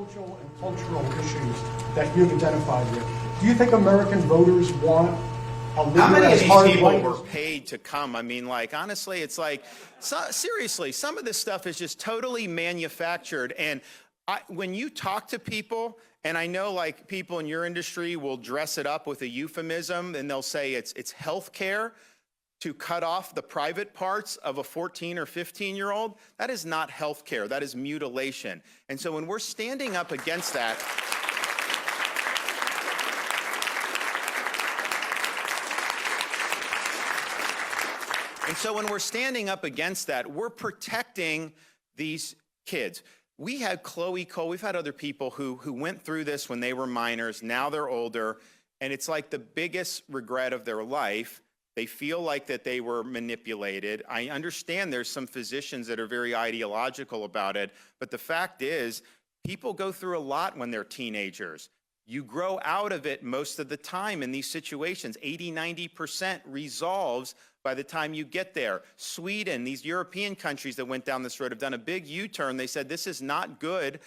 social and cultural issues that you've identified here. Do you think American voters want a leader How many of as these hard people right were as paid to come? I mean, like, honestly, it's like, seriously, some of this stuff is just totally manufactured. And when you talk to people, and I know like people in your industry will dress it up with a euphemism and they'll say it's health care to cut off the private parts of a 14 or 15-year-old. That is not health care, that is mutilation. And so when we're standing up against that, we're protecting these kids. We had Chloe Cole, we've had other people who went through this when they were minors, now they're older, and it's like the biggest regret of their life. They feel like that they were manipulated. I understand there's some physicians that are very ideological about it, but the fact is, people go through a lot when they're teenagers. You grow out of it most of the time in these situations. 80, 90% resolves by the time you get there. Sweden, these European countries that went down this road have done a big U-turn. They said this is not good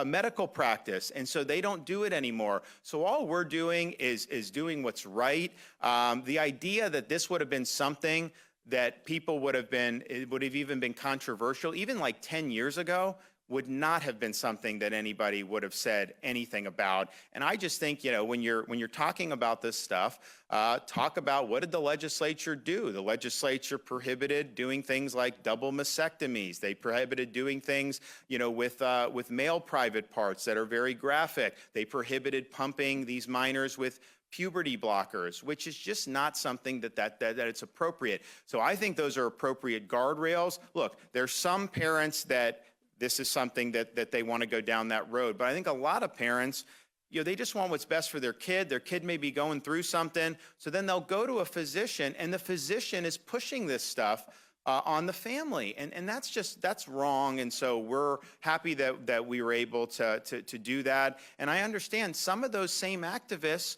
medical practice, and so they don't do it anymore. So all we're doing is doing what's right. The idea that this would have been something that people would have even been controversial, even like 10 years ago, would not have been something that anybody would have said anything about. And I just think, you know, when you're talking about this stuff, talk about what did the legislature do? The legislature prohibited doing things like double mastectomies. They prohibited doing things, you know, with male private parts that are very graphic. They prohibited pumping these minors with puberty blockers, which is just not something that it's appropriate. So I think those are appropriate guardrails. Look, there's some parents that this is something that they want to go down that road. But I think a lot of parents, you know, they just want what's best for their kid. Their kid may be going through something. So then they'll go to a physician, and the physician is pushing this stuff on the family. And that's wrong. And so we're happy that we were able to do that. And I understand some of those same activists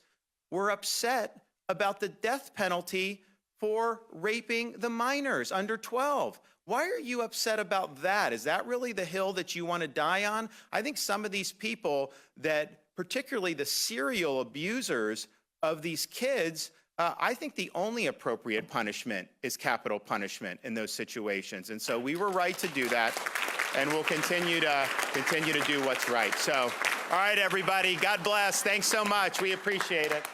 were upset about the death penalty for raping the minors under 12. Why are you upset about that? Is that really the hill that you want to die on? I think some of these people that, particularly the serial abusers of these kids, I think the only appropriate punishment is capital punishment in those situations. And so we were right to do that, and we'll continue to do what's right. So, all right, everybody, God bless. Thanks so much. We appreciate it.